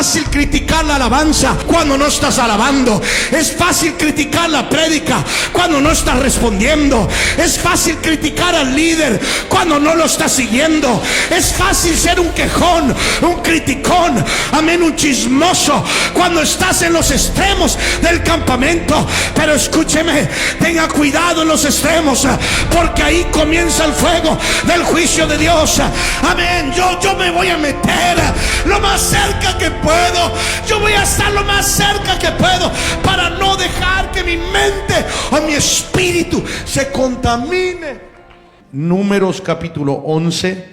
fácil criticar la alabanza cuando no estás alabando. Es fácil criticar la prédica cuando no estás respondiendo. Es fácil criticar al líder cuando no lo estás siguiendo. Es fácil ser un quejón, un criticón, amén, un chismoso cuando estás en los extremos del campamento. Pero escúcheme, tenga cuidado en los extremos, porque ahí comienza el fuego del juicio de Dios. Amén. Yo me voy a meter lo más cerca que puedo. Yo voy a estar lo más cerca que puedo para no dejar que mi mente o mi espíritu se contamine. Números capítulo 11,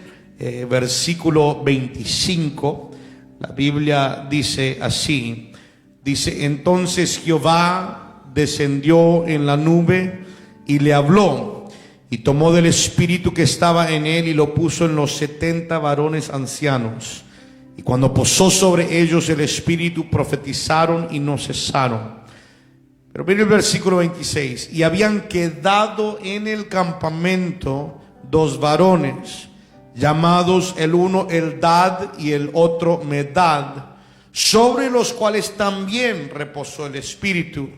versículo 25. La Biblia dice así. Dice: entonces Jehová descendió en la nube y le habló, y tomó del espíritu que estaba en él y lo puso en los 70 varones ancianos. Y cuando posó sobre ellos el espíritu, profetizaron y no cesaron. Pero mire el versículo 26. Y habían quedado en el campamento 2 varones, llamados el uno Eldad y el otro Medad, sobre los cuales también reposó el espíritu.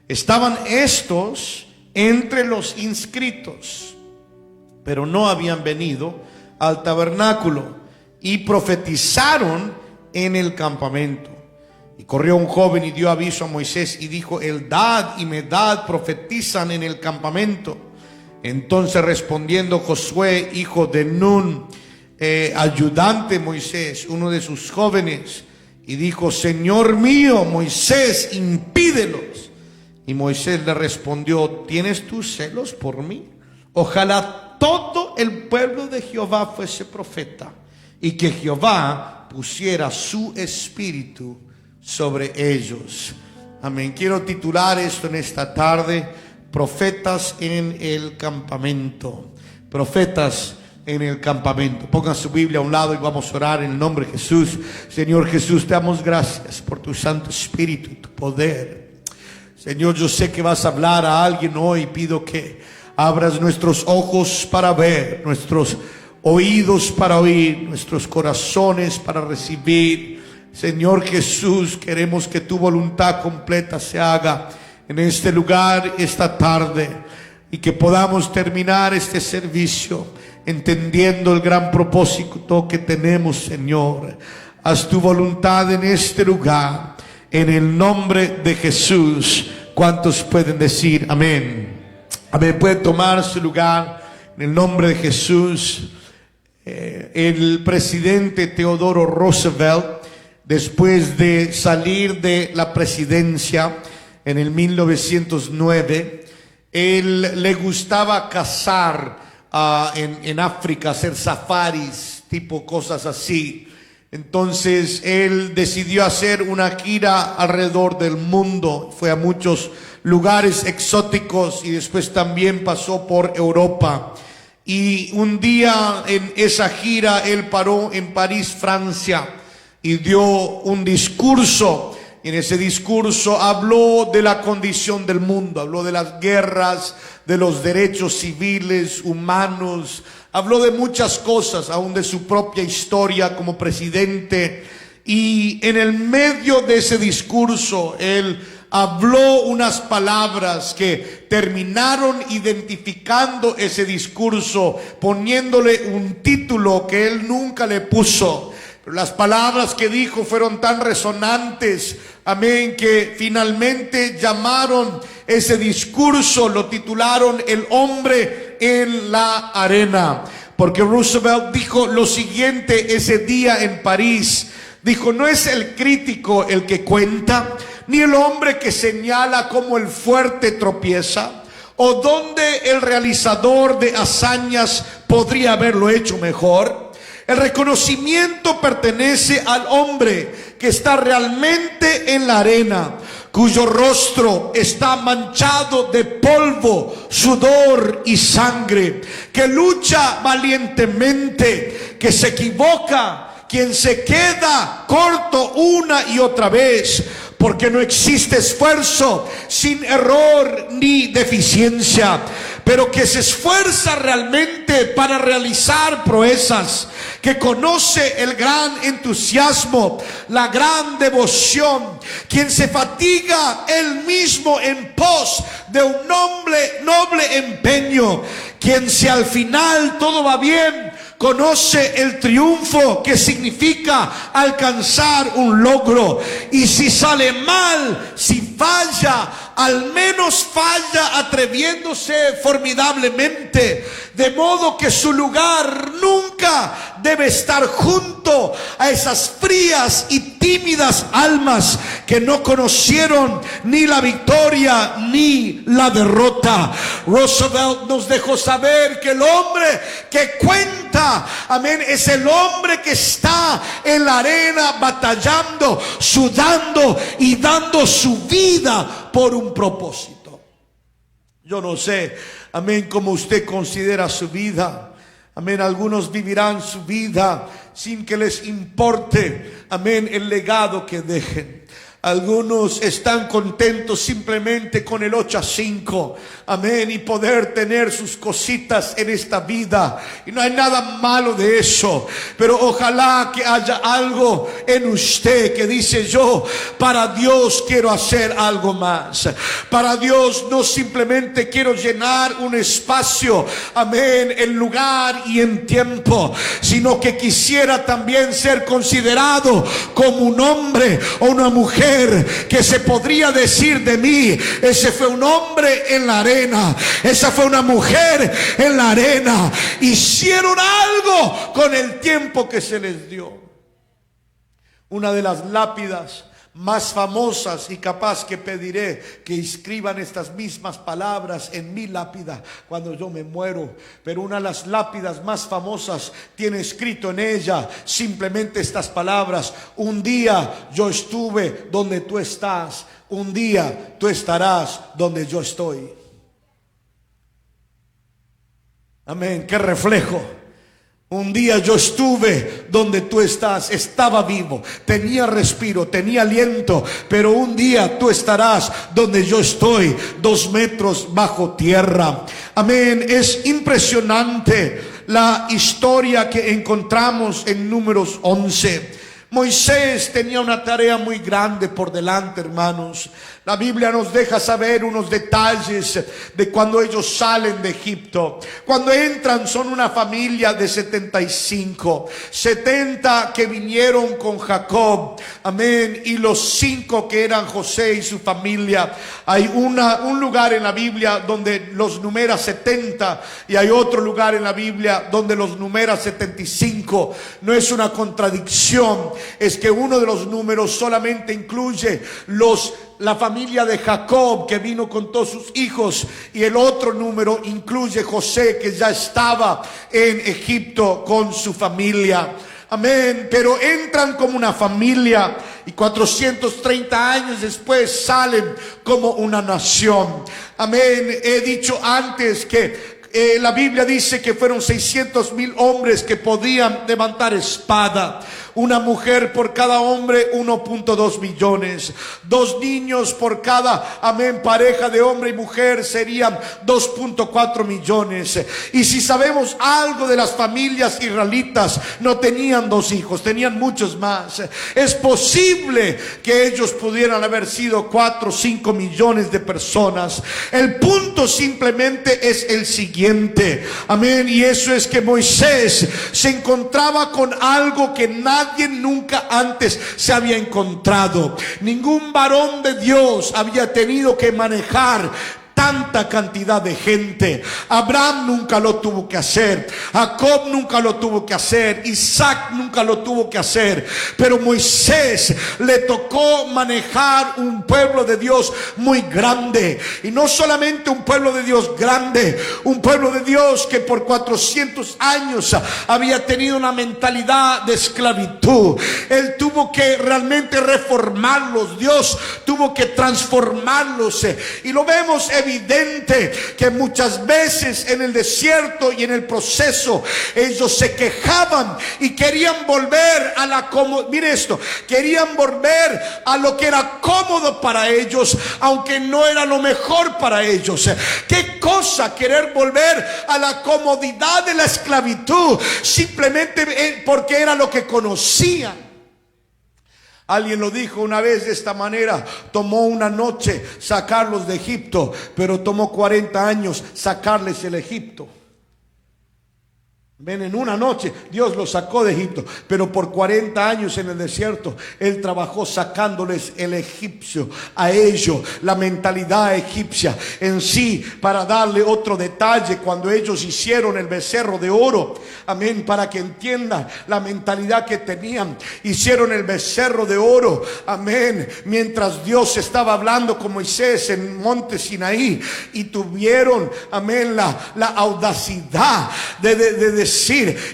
Estaban estos entre los inscritos, pero no habían venido al tabernáculo, y profetizaron en el campamento. Y corrió un joven y dio aviso a Moisés y dijo: Eldad y Medad profetizan en el campamento. Entonces respondiendo Josué, hijo de Nun, ayudante de Moisés, uno de sus jóvenes, y dijo: Señor mío Moisés, impídelos. Y Moisés le respondió: ¿tienes tú celos por mí? Ojalá todo el pueblo de Jehová fuese profeta, y que Jehová pusiera su espíritu sobre ellos. Amén. Quiero titular esto en esta tarde: profetas en el campamento. Profetas en el campamento. Pongan su Biblia a un lado y vamos a orar en el nombre de Jesús. Señor Jesús, te damos gracias por tu Santo Espíritu y tu poder. Señor, yo sé que vas a hablar a alguien hoy. Pido que abras nuestros ojos para ver, nuestros oídos para oír, nuestros corazones para recibir. Señor Jesús, queremos que tu voluntad completa se haga en este lugar esta tarde, y que podamos terminar este servicio entendiendo el gran propósito que tenemos. Señor, haz tu voluntad en este lugar, en el nombre de Jesús. ¿Cuántos pueden decir amén? Amén. Pueden tomar su lugar en el nombre de Jesús. El presidente Theodore Roosevelt, después de salir de la presidencia en el 1909, él le gustaba cazar en África, hacer safaris, tipo cosas así. Entonces él decidió hacer una gira alrededor del mundo. Fue a muchos lugares exóticos y después también pasó por Europa. Y un día en esa gira él paró en París, Francia, y dio un discurso. Y en ese discurso habló de la condición del mundo, habló de las guerras, de los derechos civiles, humanos, habló de muchas cosas, aún de su propia historia como presidente. Y en el medio de ese discurso, él habló unas palabras que terminaron identificando ese discurso, poniéndole un título que él nunca le puso. Pero las palabras que dijo fueron tan resonantes, amén, que finalmente llamaron ese discurso, lo titularon El hombre en la arena. Porque Roosevelt dijo lo siguiente ese día en París. Dijo: no es el crítico el que cuenta, ni el hombre que señala cómo el fuerte tropieza, o dónde el realizador de hazañas podría haberlo hecho mejor. El reconocimiento pertenece al hombre que está realmente en la arena, cuyo rostro está manchado de polvo, sudor y sangre, que lucha valientemente, que se equivoca, quien se queda corto una y otra vez, porque no existe esfuerzo sin error ni deficiencia. pero que se esfuerza realmente para realizar proezas, que conoce el gran entusiasmo, la gran devoción, quien se fatiga él mismo en pos de un noble empeño, quien si al final todo va bien, conoce el triunfo que significa alcanzar un logro, y si sale mal, si falla, al menos falla atreviéndose formidablemente, de modo que su lugar nunca debe estar junto a esas frías y tímidas almas que no conocieron ni la victoria ni la derrota. Roosevelt nos dejó saber que el hombre que cuenta, amén, es el hombre que está en la arena batallando, sudando y dando su vida por un propósito. Yo no sé, amén, cómo usted considera su vida. Amén, algunos vivirán su vida sin que les importe, amén, el legado que dejen. Algunos están contentos simplemente con el 8-5, amén, y poder tener sus cositas en esta vida. Y no hay nada malo de eso, pero ojalá que haya algo en usted que dice: yo para Dios quiero hacer algo más. Para Dios no simplemente quiero llenar un espacio, amén, en lugar y en tiempo, sino que quisiera también ser considerado como un hombre o una mujer que se podría decir de mí: ese fue un hombre en la arena, esa fue una mujer en la arena, hicieron algo con el tiempo que se les dio. Una de las lápidas más famosas, y capaz que pediré que inscriban estas mismas palabras en mi lápida cuando yo me muero, pero una de las lápidas más famosas tiene escrito en ella simplemente estas palabras: un día yo estuve donde tú estás, un día tú estarás donde yo estoy. Amén, qué reflejo. Un día yo estuve donde tú estás, estaba vivo, tenía respiro, tenía aliento, pero un día tú estarás donde yo estoy, 2 metros bajo tierra. Amén, es impresionante la historia que encontramos en Números 11. Moisés tenía una tarea muy grande por delante, hermanos. La Biblia nos deja saber unos detalles de cuando ellos salen de Egipto. Cuando entran son una familia de 75. 70 que vinieron con Jacob, amén, y los 5 que eran José y su familia. Hay un lugar en la Biblia donde los numera 70 y hay otro lugar en la Biblia donde los numera 75. No es una contradicción, es que uno de los números solamente incluye la familia de Jacob, que vino con todos sus hijos, y el otro número incluye José, que ya estaba en Egipto con su familia. Amén, pero entran como una familia y 430 años después salen como una nación. Amén, he dicho antes que la Biblia dice que fueron 600,000 hombres que podían levantar espada. Una mujer por cada hombre, 1.2 millones. 2 niños por cada, amén, pareja de hombre y mujer serían 2.4 millones. Y si sabemos algo de las familias israelitas, no tenían 2 hijos, tenían muchos más. Es posible que ellos pudieran haber sido 4 o 5 millones de personas. El punto simplemente es el siguiente, amén, y eso es que Moisés se encontraba con algo que nadie nunca antes se había encontrado. Ningún varón de Dios había tenido que manejar tanta cantidad de gente. Abraham nunca lo tuvo que hacer, Jacob nunca lo tuvo que hacer, Isaac nunca lo tuvo que hacer, pero Moisés le tocó manejar un pueblo de Dios muy grande, y no solamente un pueblo de Dios grande, un pueblo de Dios que por 400 años había tenido una mentalidad de esclavitud. Él tuvo que realmente reformarlos, Dios tuvo que transformarlos, y lo vemos evidentemente evidente que muchas veces en el desierto y en el proceso ellos se quejaban y querían volver a la comodidad. Mire esto, querían volver a lo que era cómodo para ellos, aunque no era lo mejor para ellos. ¿Qué cosa querer volver a la comodidad de la esclavitud simplemente porque era lo que conocían? Alguien lo dijo una vez de esta manera: tomó una noche sacarlos de Egipto, pero tomó 40 años sacarles el Egipto. Ven, en una noche Dios los sacó de Egipto, pero por 40 años en el desierto Él trabajó sacándoles el egipcio a ellos, la mentalidad egipcia en sí. Para darle otro detalle, cuando ellos hicieron el becerro de oro, amén, para que entiendan la mentalidad que tenían, hicieron el becerro de oro, amén, mientras Dios estaba hablando con Moisés en monte Sinaí, y tuvieron, amén, la audacidad de decir: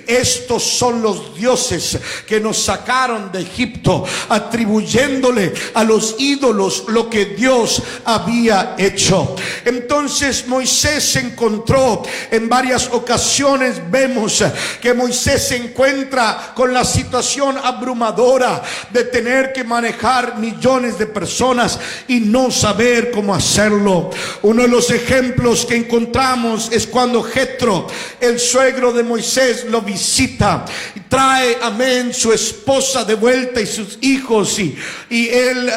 estos son los dioses que nos sacaron de Egipto, atribuyéndole a los ídolos lo que Dios había hecho. Entonces Moisés se encontró en varias ocasiones, vemos que Moisés se encuentra con la situación abrumadora de tener que manejar millones de personas y no saber cómo hacerlo. Uno de los ejemplos que encontramos es cuando Jetro, el suegro de Moisés, lo visita y trae, amén, su esposa de vuelta y sus hijos, y él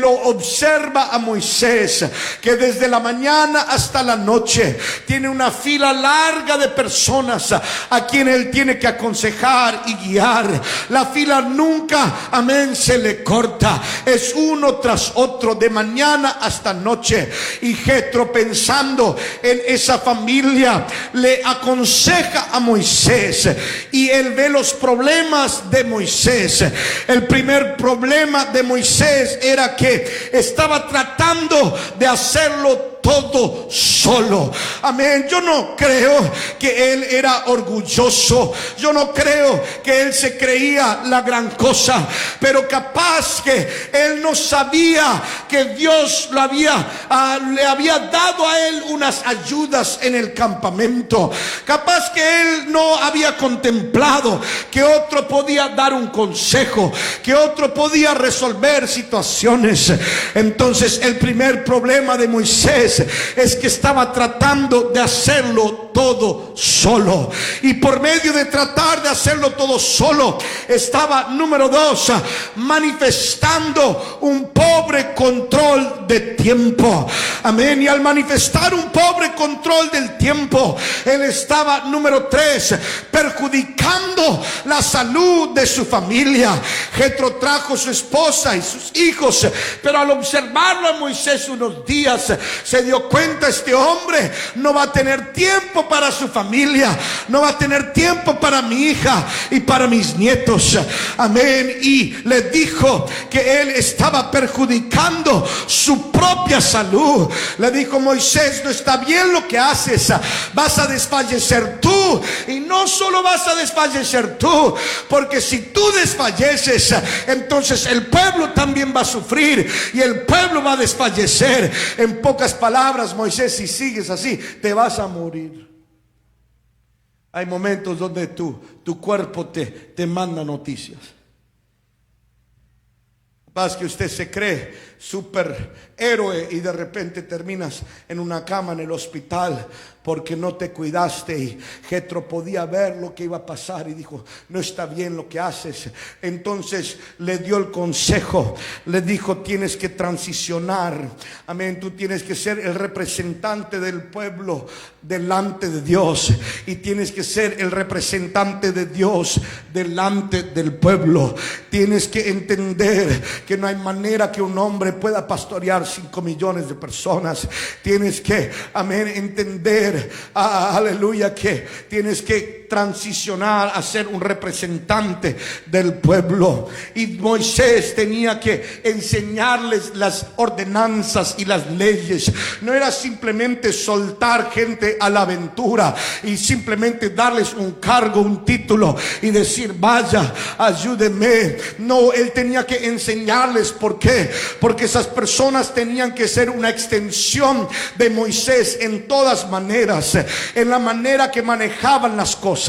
lo observa a Moisés, que desde la mañana hasta la noche tiene una fila larga de personas a quien él tiene que aconsejar y guiar. La fila nunca, amén, se le corta, es uno tras otro de mañana hasta noche. Y Jetro, pensando en esa familia, le aconseja a Moisés, y él ve los problemas de Moisés. El primer problema de Moisés era que estaba tratando de hacerlo todo solo. Amén. Yo no creo que él era orgulloso, yo no creo que él se creía la gran cosa, pero capaz que él no sabía que Dios le había dado a él unas ayudas en el campamento. Capaz que él no había contemplado que otro podía dar un consejo, que otro podía resolver situaciones. Entonces el primer problema de Moisés es que estaba tratando de hacerlo todo solo, y por medio de tratar de hacerlo todo solo estaba, número 2, manifestando un pobre control de tiempo. Amén. Y al manifestar un pobre control del tiempo, él estaba, número 3, perjudicando la salud de su familia. Jetro trajo su esposa y sus hijos, pero al observarlo a Moisés unos días se dio cuenta: este hombre no va a tener tiempo para su familia, no va a tener tiempo para mi hija y para mis nietos. Amén. Y le dijo que él estaba perjudicando su propia salud. Le dijo: Moisés, no está bien lo que haces, vas a desfallecer tú. Y no solo vas a desfallecer tú, porque si tú desfalleces, entonces el pueblo también va a sufrir y el pueblo va a desfallecer. En pocas palabras, Moisés, si sigues así, te vas a morir. Hay momentos donde tu cuerpo te manda noticias. Capaz que usted se cree superhéroe y de repente terminas en una cama en el hospital porque no te cuidaste. Y Jetro podía ver lo que iba a pasar y dijo: no está bien lo que haces. Entonces le dio el consejo, le dijo: tienes que transicionar, amén, tú tienes que ser el representante del pueblo delante de Dios, y tienes que ser el representante de Dios delante del pueblo. Tienes que entender que no hay manera que un hombre pueda pastorear 5 millones de personas. Tienes que, amén, entender, aleluya, que tienes que transicionar a ser un representante del pueblo. Y Moisés tenía que enseñarles las ordenanzas y las leyes. No era simplemente soltar gente a la aventura y simplemente darles un cargo, un título y decir vaya, ayúdenme. No, él tenía que enseñarles. ¿Por qué? Porque esas personas tenían que ser una extensión de Moisés en todas maneras, en la manera que manejaban las cosas,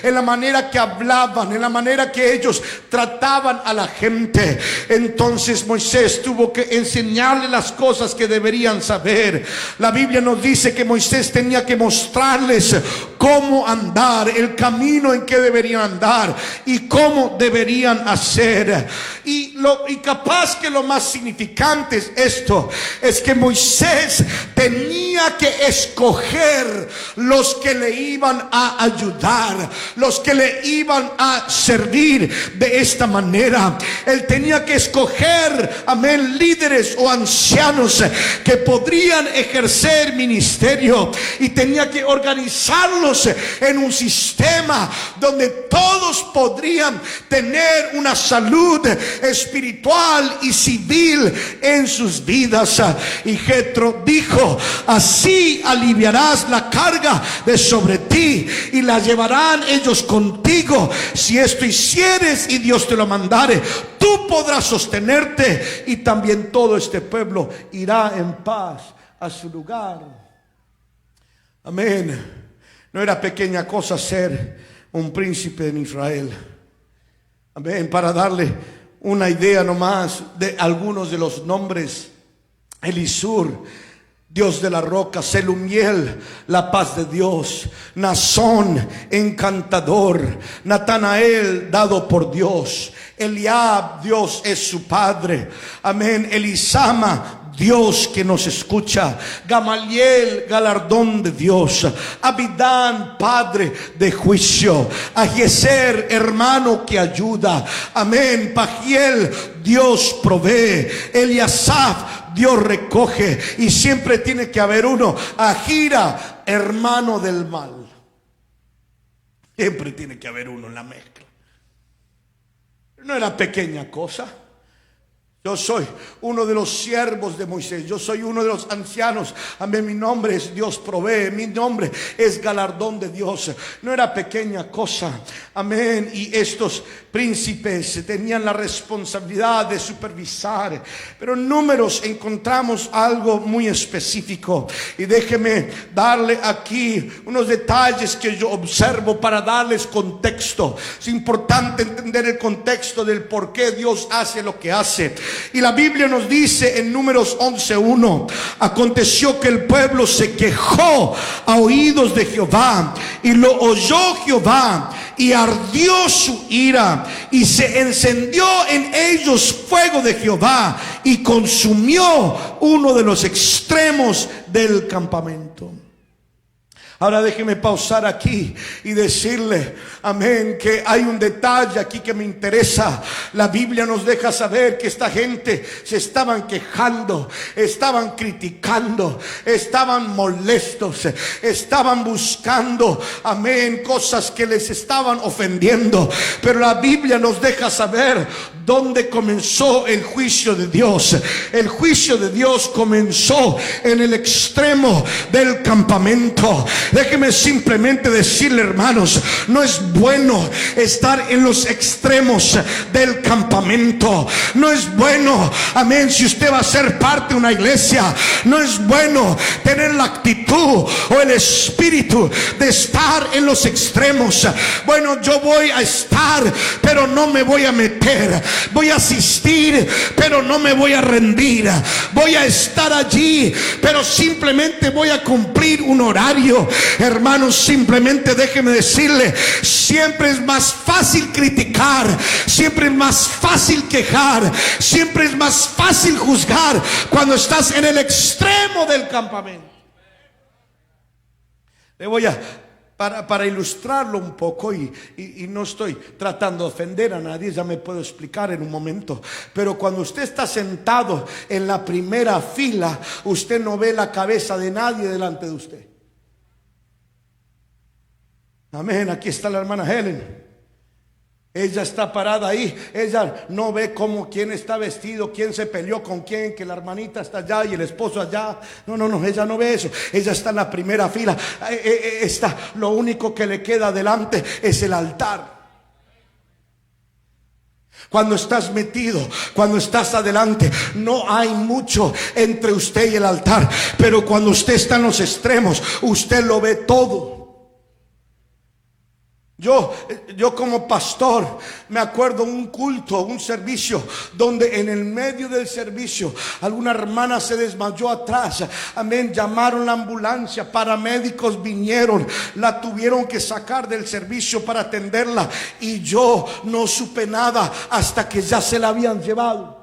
en la manera que hablaban, en la manera que ellos trataban a la gente. Entonces Moisés tuvo que enseñarle las cosas que deberían saber. La Biblia nos dice que Moisés tenía que mostrarles cómo andar, el camino en que deberían andar y cómo deberían hacer. Y capaz que lo más significante es esto, es que Moisés tenía que escoger los que le iban a ayudar, los que le iban a servir de esta manera. Él tenía que escoger, amén, líderes o ancianos que podrían ejercer ministerio, y tenía que organizarlos en un sistema donde todos podrían tener una salud espiritual y civil en sus vidas. Y Jetro dijo: así aliviarás la carga de sobre ti y la llevarán ellos contigo. Si esto hicieres y Dios te lo mandare, tú podrás sostenerte, y también todo este pueblo irá en paz a su lugar. Amén. No era pequeña cosa ser un príncipe en Israel. Amén. Para darle una idea nomás de algunos de los nombres: Elisur, Dios de la roca; Selumiel, la paz de Dios; Nazón, encantador; Natanael, dado por Dios; Eliab, Dios es su padre. Amén. Elisama, Dios que nos escucha; Gamaliel, galardón de Dios; Abidán, padre de juicio; Ahiezer, hermano que ayuda. Amén. Pagiel, Dios provee; Eliasaf, Dios recoge. Y siempre tiene que haber uno: Ahira, hermano del mal. Siempre tiene que haber uno en la mezcla. No era pequeña cosa. Yo soy uno de los siervos de Moisés. Yo soy uno de los ancianos. Amén. Mi nombre es Dios provee. Mi nombre es galardón de Dios. No era pequeña cosa. Amén. Y estos príncipes tenían la responsabilidad de supervisar. Pero en Números encontramos algo muy específico. Y déjeme darle aquí unos detalles que yo observo para darles contexto. Es importante entender el contexto del por qué Dios hace lo que hace. Y la Biblia nos dice en Números 11:1: aconteció que el pueblo se quejó a oídos de Jehová, y lo oyó Jehová, y ardió su ira, y se encendió en ellos fuego de Jehová, y consumió uno de los extremos del campamento. Ahora déjeme pausar aquí y decirle, amén, que hay un detalle aquí que me interesa. La Biblia nos deja saber que esta gente se estaban quejando, estaban criticando, estaban molestos, estaban buscando, amén, cosas que les estaban ofendiendo. Pero la Biblia nos deja saber dónde comenzó el juicio de Dios. El juicio de Dios comenzó en el extremo del campamento. Déjeme simplemente decirle, hermanos, no es bueno estar en los extremos del campamento. No es bueno, amén, si usted va a ser parte de una iglesia, no es bueno tener la actitud o el espíritu de estar en los extremos. Bueno, yo voy a estar, pero no me voy a meter. Voy a asistir, pero no me voy a rendir. Voy a estar allí, pero simplemente voy a cumplir un horario. Hermanos, simplemente déjeme decirle, siempre es más fácil criticar, siempre es más fácil quejar, siempre es más fácil juzgar cuando estás en el extremo del campamento. Le voy a para ilustrarlo un poco, y no estoy tratando de ofender a nadie, ya me puedo explicar en un momento. Pero cuando usted está sentado en la primera fila, usted no ve la cabeza de nadie delante de usted. Amén. Aquí está la hermana Helen. Ella está parada ahí. Ella no ve cómo quién está vestido, quién se peleó con quién, que la hermanita está allá y el esposo allá. No, ella no ve eso. Ella está en la primera fila. Lo único que le queda adelante es el altar. Cuando estás metido, cuando estás adelante, no hay mucho entre usted y el altar. Pero cuando usted está en los extremos, usted lo ve todo. Yo como pastor me acuerdo un culto, un servicio, donde en el medio del servicio alguna hermana se desmayó atrás. Amén. Llamaron la ambulancia, paramédicos vinieron, la tuvieron que sacar del servicio para atenderla, y yo no supe nada hasta que ya se la habían llevado.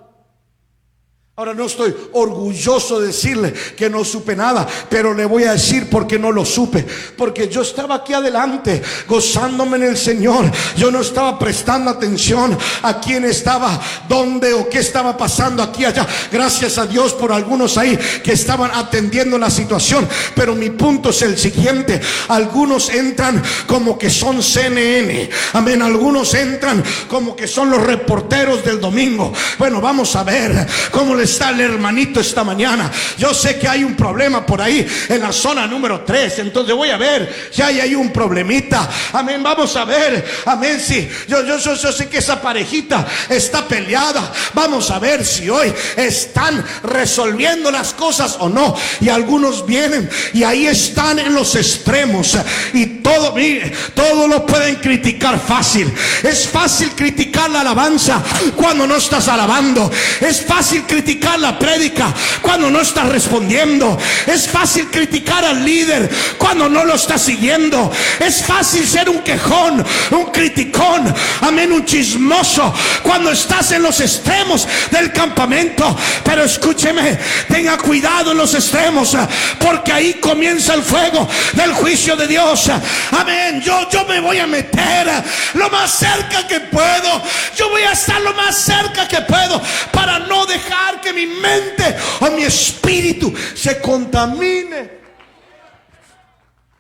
Ahora, no estoy orgulloso de decirle que no supe nada, pero le voy a decir por qué no lo supe. Porque yo estaba aquí adelante gozándome en el Señor. Yo no estaba prestando atención a quién estaba, dónde o qué estaba pasando aquí, allá. Gracias a Dios por algunos ahí que estaban atendiendo la situación. Pero mi punto es el siguiente: algunos entran como que son CNN. Amén. Algunos entran como que son los reporteros del domingo. Bueno, vamos a ver cómo está el hermanito esta mañana. Yo sé que hay un problema por ahí en la zona número 3. Entonces voy a ver si hay un problemita. Amén. Vamos a ver. Amén. Si yo sé que esa parejita está peleada. Vamos a ver si hoy están resolviendo las cosas o no. Y algunos vienen y ahí están en los extremos. Y todo lo pueden criticar fácil. Es fácil criticar la alabanza cuando no estás alabando. Es fácil criticar la prédica cuando no estás respondiendo. Es fácil criticar al líder cuando no lo estás siguiendo. Es fácil ser un quejón, un criticón, amén, un chismoso cuando estás en los extremos del campamento. Pero escúcheme, tenga cuidado en los extremos, porque ahí comienza el fuego del juicio de Dios. Amén. Yo me voy a meter lo más cerca que puedo. Yo voy a estar lo más cerca que puedo para no dejar que mi mente o mi espíritu se contamine.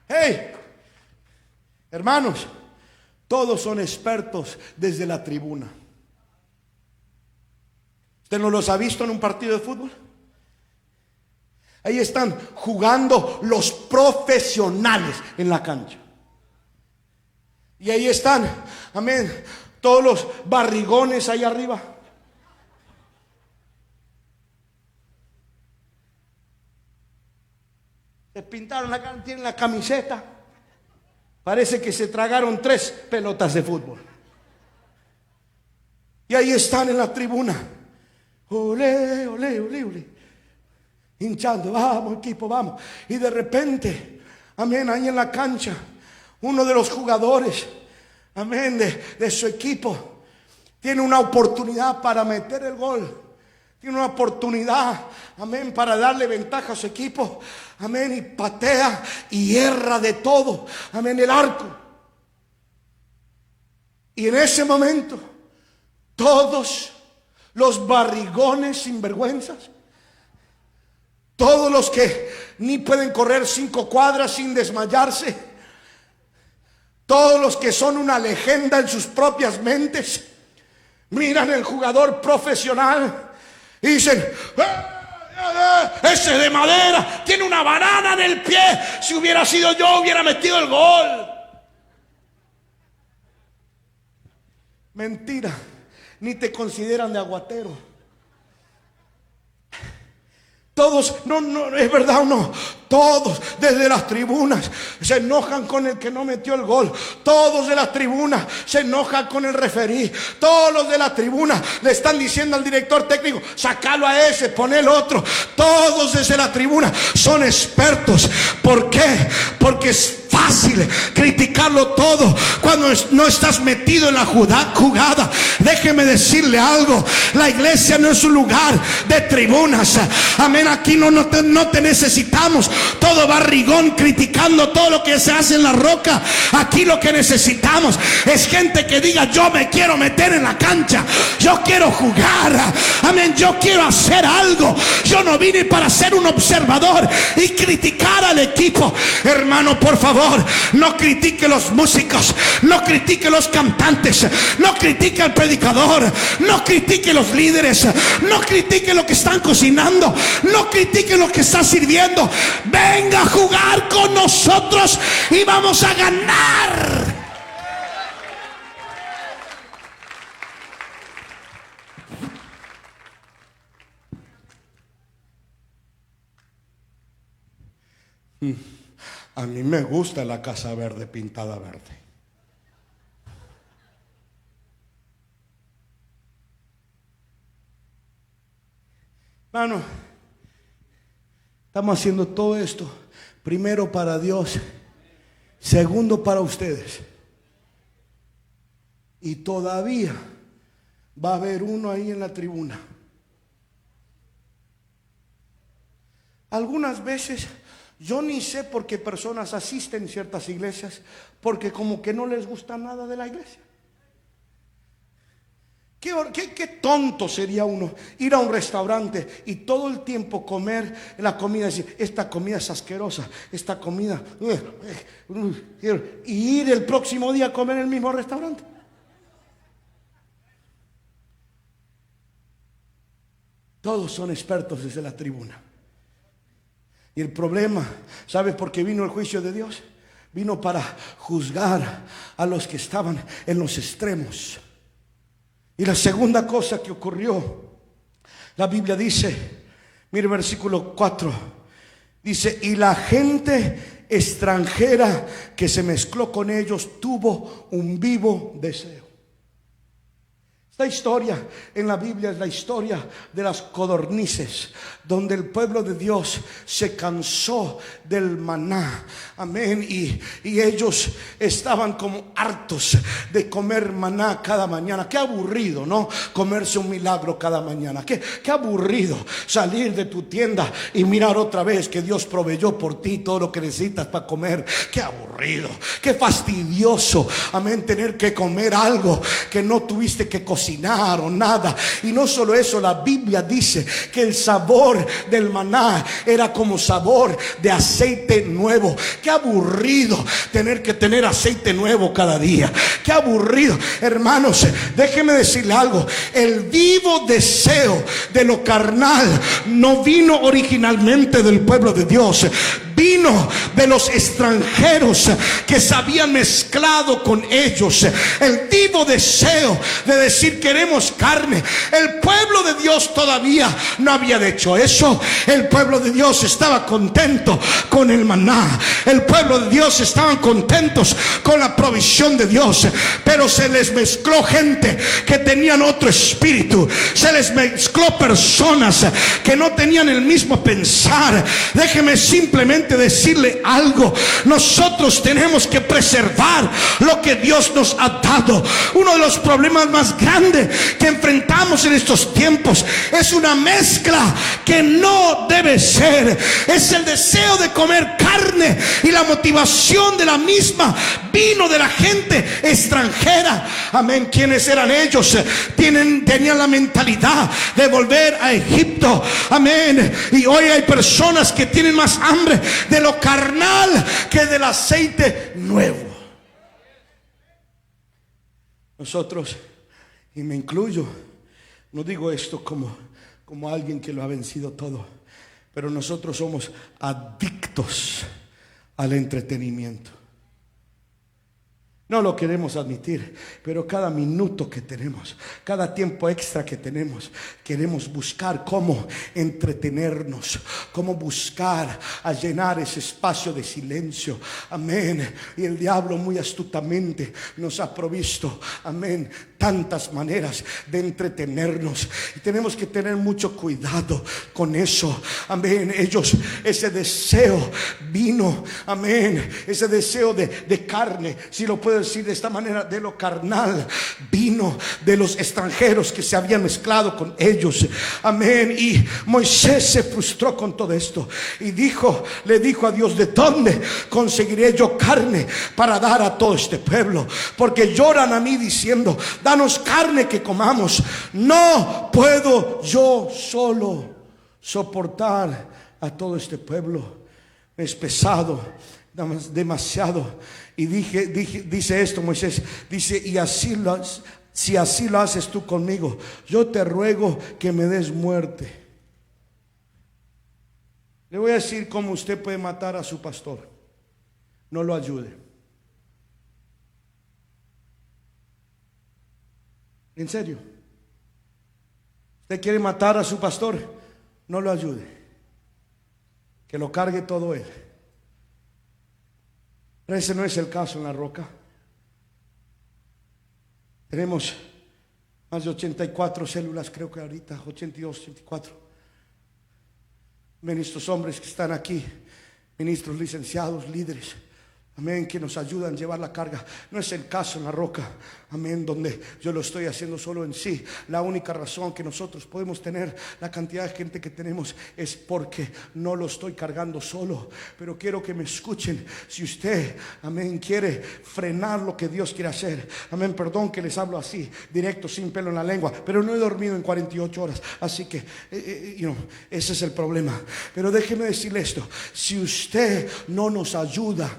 Hey, hermanos, todos son expertos desde la tribuna. ¿Usted no los ha visto en un partido de fútbol? Ahí están jugando los profesionales en la cancha. Y ahí están, amén, todos los barrigones ahí arriba. Se pintaron la cara, tienen la camiseta. Parece que se tragaron 3 pelotas de fútbol. Y ahí están en la tribuna. Olé, olé, olé, olé. Hinchando, vamos equipo, vamos. Y de repente, amén, ahí en la cancha, uno de los jugadores, amén, de su equipo, tiene una oportunidad para meter el gol. Tiene una oportunidad, amén, para darle ventaja a su equipo. Amén, y patea y erra de todo. Amén, el arco. Y en ese momento, todos los barrigones sinvergüenzas, todos los que ni pueden correr 5 cuadras sin desmayarse, todos los que son una leyenda en sus propias mentes, miran al jugador profesional y dicen: ese de madera tiene una banana en el pie. Si hubiera sido yo, hubiera metido el gol. Mentira, ni te consideran de aguatero. Todos, no, es verdad o no, todos desde las tribunas se enojan con el que no metió el gol. Todos de las tribunas se enojan con el referí. Todos los de la tribuna le están diciendo al director técnico: sacalo a ese, pon el otro. Todos desde la tribuna son expertos. ¿Por qué? Porque es fácil criticarlo todo cuando no estás metido en la jugada. Déjeme decirle algo: la iglesia no es un lugar de tribunas. Amén. Aquí no te necesitamos todo barrigón criticando todo lo que se hace en la roca. Aquí lo que necesitamos es gente que diga: yo me quiero meter en la cancha, yo quiero jugar, amén, yo quiero hacer algo. Yo no vine para ser un observador y criticar al equipo. Hermano, por favor, pastor, no critique los músicos, no critique los cantantes, no critique al predicador, no critique los líderes, no critique lo que están cocinando, no critique lo que está sirviendo. Venga a jugar con nosotros y vamos a ganar. A mí me gusta la casa verde pintada verde. Hermano, estamos haciendo todo esto, primero para Dios, segundo para ustedes. Y todavía va a haber uno ahí en la tribuna. Algunas veces yo ni sé por qué personas asisten a ciertas iglesias, porque como que no les gusta nada de la iglesia. Qué tonto sería uno ir a un restaurante y todo el tiempo comer la comida, decir, esta comida es asquerosa, esta comida, y ir el próximo día a comer en el mismo restaurante. Todos son expertos desde la tribuna. Y el problema, ¿sabe por qué vino el juicio de Dios? Vino para juzgar a los que estaban en los extremos. Y la segunda cosa que ocurrió, la Biblia dice, mire versículo 4, dice, y la gente extranjera que se mezcló con ellos tuvo un vivo deseo. Esta historia en la Biblia es la historia de las codornices, donde el pueblo de Dios se cansó del maná. Amén. Y ellos estaban como hartos de comer maná cada mañana. Qué aburrido, ¿no? Comerse un milagro cada mañana. Qué aburrido salir de tu tienda y mirar otra vez que Dios proveyó por ti todo lo que necesitas para comer. Qué aburrido, qué fastidioso. Amén. Tener que comer algo que no tuviste que cocinar o nada. Y no solo eso, la Biblia dice que el sabor del maná era como sabor de aceite nuevo. Qué aburrido tener que tener aceite nuevo cada día. Qué aburrido. Hermanos, déjeme decirle algo. El vivo deseo de lo carnal no vino originalmente del pueblo de Dios. Vino de los extranjeros que se habían mezclado con ellos. El vivo deseo de decir queremos carne. El pueblo de Dios todavía no había hecho eso. El pueblo de Dios estaba contento con el maná. El pueblo de Dios estaban contentos con la provisión de Dios. Pero se les mezcló gente que tenían otro espíritu. Se les mezcló personas que no tenían el mismo pensar. Déjeme simplemente decirle algo. Nosotros tenemos que preservar lo que Dios nos ha dado. Uno de los problemas más grandes que enfrentamos en estos tiempos es una mezcla que no debe ser. Es el deseo de comer carne, y la motivación de la misma vino de la gente extranjera. Amén. ¿Quiénes eran ellos? Tenían la mentalidad de volver a Egipto. Amén. Y hoy hay personas que tienen más hambre de lo carnal que del aceite nuevo. Nosotros, y me incluyo, no digo esto como alguien que lo ha vencido todo, pero nosotros somos adictos al entretenimiento. No lo queremos admitir, pero cada minuto que tenemos, cada tiempo extra que tenemos, queremos buscar cómo entretenernos, cómo buscar a llenar ese espacio de silencio. Amén. Y el diablo muy astutamente nos ha provisto, amén, tantas maneras de entretenernos. Y tenemos que tener mucho cuidado con eso. Amén. Ese deseo vino, amén, ese deseo de carne, si lo puedo decir de esta manera, de lo carnal, vino de los extranjeros que se habían mezclado con ellos. Amén. Y Moisés se frustró con todo esto y le dijo a Dios: ¿de dónde conseguiré yo carne para dar a todo este pueblo? Porque lloran a mí diciendo: danos carne que comamos. No puedo yo solo soportar a todo este pueblo. Es pesado demasiado. Y dice esto Moisés, dice, y así si así lo haces tú conmigo, yo te ruego que me des muerte. Le voy a decir cómo usted puede matar a su pastor. No lo ayude. En serio. Usted quiere matar a su pastor, no lo ayude. Que lo cargue todo él. Pero ese no es el caso en La Roca. Tenemos más de 84 células, creo que ahorita, 82, 84. Ministros hombres que están aquí, ministros licenciados, líderes, amén, que nos ayudan a llevar la carga. No es el caso en La Roca, amén, donde yo lo estoy haciendo solo en sí. La única razón que nosotros podemos tener la cantidad de gente que tenemos es porque no lo estoy cargando solo. Pero quiero que me escuchen. Si usted, amén, quiere frenar lo que Dios quiere hacer, amén, perdón que les hablo así, directo, sin pelo en la lengua, pero no he dormido en 48 horas, así que ese es el problema. Pero déjeme decirle esto: si usted no nos ayuda,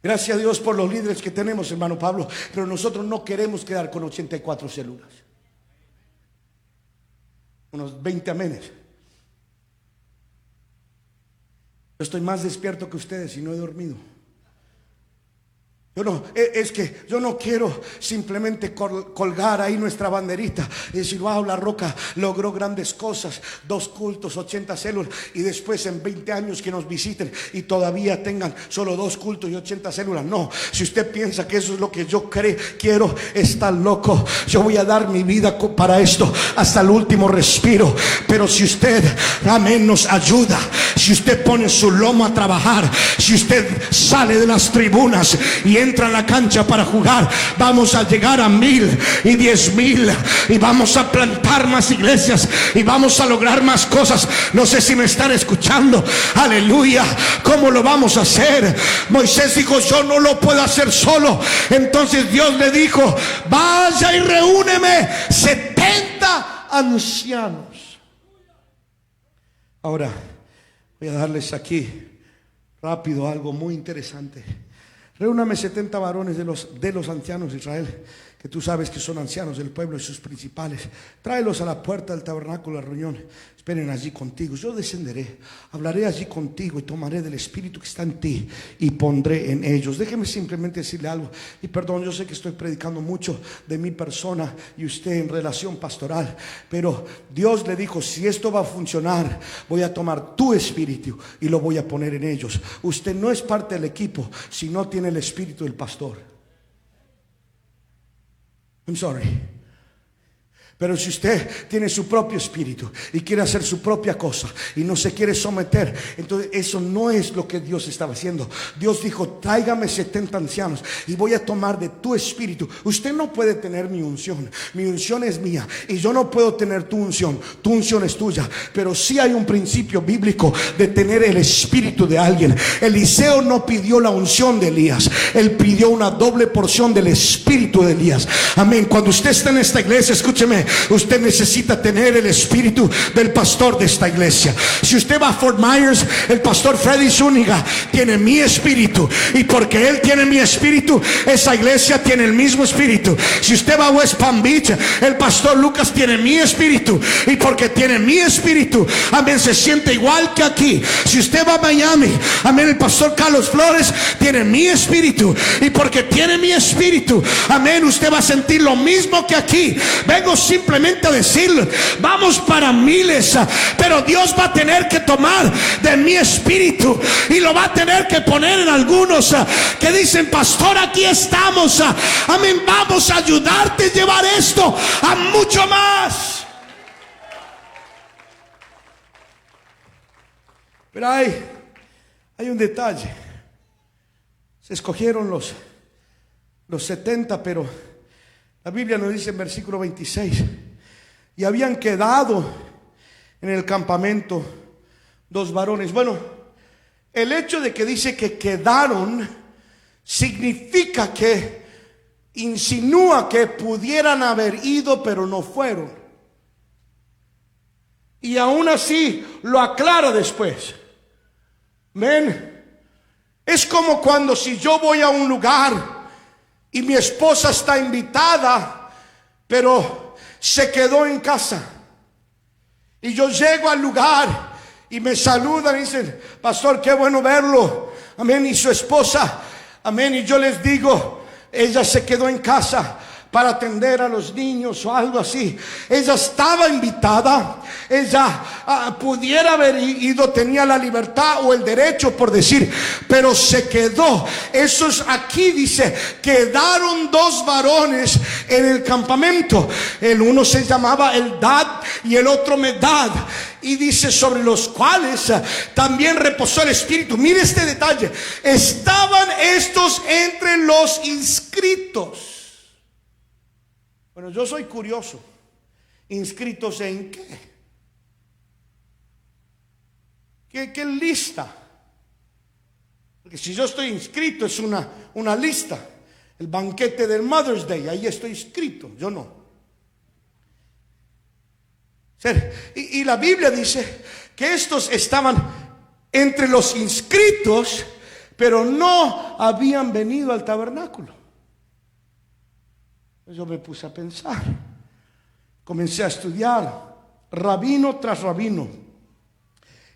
gracias a Dios por los líderes que tenemos, hermano Pablo, pero nosotros no queremos quedar con 84 células. Unos 20 amenes. Yo estoy más despierto que ustedes y no he dormido. Es que yo no quiero simplemente colgar ahí nuestra banderita y decir, wow, La Roca logró grandes cosas, 2 cultos, 80 células, y después en 20 años que nos visiten y todavía tengan solo 2 cultos y 80 células. No, si usted piensa que eso es lo que yo quiero, está loco. Yo voy a dar mi vida para esto hasta el último respiro. Pero si usted, amén, nos ayuda, si usted pone su lomo a trabajar, si usted sale de las tribunas y entra en la cancha para jugar, vamos a llegar a 1000 y 10,000 y vamos a plantar más iglesias y vamos a lograr más cosas. No sé si me están escuchando. Aleluya. ¿Cómo lo vamos a hacer? Moisés dijo, yo no lo puedo hacer solo. Entonces Dios le dijo, vaya y reúneme 70 ancianos. Ahora voy a darles aquí rápido algo muy interesante. Reúname 70 varones de los ancianos de Israel, que tú sabes que son ancianos del pueblo y sus principales. Tráelos a la puerta del tabernáculo de la reunión. Esperen allí contigo. Yo descenderé, hablaré allí contigo y tomaré del espíritu que está en ti y pondré en ellos. Déjeme simplemente decirle algo. Y perdón, yo sé que estoy predicando mucho de mi persona y usted en relación pastoral, pero Dios le dijo, si esto va a funcionar, voy a tomar tu espíritu y lo voy a poner en ellos. Usted no es parte del equipo si no tiene el espíritu del pastor. I'm sorry. Pero si usted tiene su propio espíritu y quiere hacer su propia cosa y no se quiere someter, entonces eso no es lo que Dios estaba haciendo. Dios dijo, tráigame 70 ancianos y voy a tomar de tu espíritu. Usted no puede tener mi unción es mía, y yo no puedo tener tu unción es tuya. Pero sí hay un principio bíblico de tener el espíritu de alguien. Eliseo no pidió la unción de Elías, él pidió una doble porción del espíritu de Elías. Amén. Cuando usted está en esta iglesia, escúcheme, usted necesita tener el espíritu del pastor de esta iglesia. Si usted va a Fort Myers, el pastor Freddy Zúñiga tiene mi espíritu, y porque él tiene mi espíritu, esa iglesia tiene el mismo espíritu. Si usted va a West Palm Beach, el pastor Lucas tiene mi espíritu, y porque tiene mi espíritu, amén, se siente igual que aquí. Si usted va a Miami, amén, el pastor Carlos Flores tiene mi espíritu, y porque tiene mi espíritu, amén, usted va a sentir lo mismo que aquí. Vengo simplemente a decirle, vamos para miles, pero Dios va a tener que tomar de mi espíritu y lo va a tener que poner en algunos que dicen, pastor, aquí estamos, amén, vamos a ayudarte a llevar esto a mucho más. Pero hay un detalle. Se escogieron los 70, pero la Biblia nos dice en versículo 26, y habían quedado en el campamento 2 varones. Bueno, el hecho de que dice que quedaron significa que insinúa que pudieran haber ido, pero no fueron. Y aún así lo aclara después. Amén. Es como cuando si yo voy a un lugar y mi esposa está invitada, pero se quedó en casa. Y yo llego al lugar y me saludan y dicen: pastor, qué bueno verlo. Amén. Y su esposa, amén. Y yo les digo: ella se quedó en casa para atender a los niños o algo así. Ella estaba invitada. Ella pudiera haber ido, tenía la libertad o el derecho por decir, pero se quedó. Eso es, aquí dice: quedaron dos varones en el campamento. El uno se llamaba Eldad y el otro Medad. Y dice: sobre los cuales también reposó el Espíritu. Mire este detalle: estaban estos entre los inscritos. Bueno, yo soy curioso. ¿Inscritos en qué? ¿Qué lista? Porque si yo estoy inscrito es una lista. El banquete del Mother's Day, ahí estoy inscrito, yo no. Y la Biblia dice que estos estaban entre los inscritos, pero no habían venido al tabernáculo. Yo me puse a pensar, comencé a estudiar rabino tras rabino.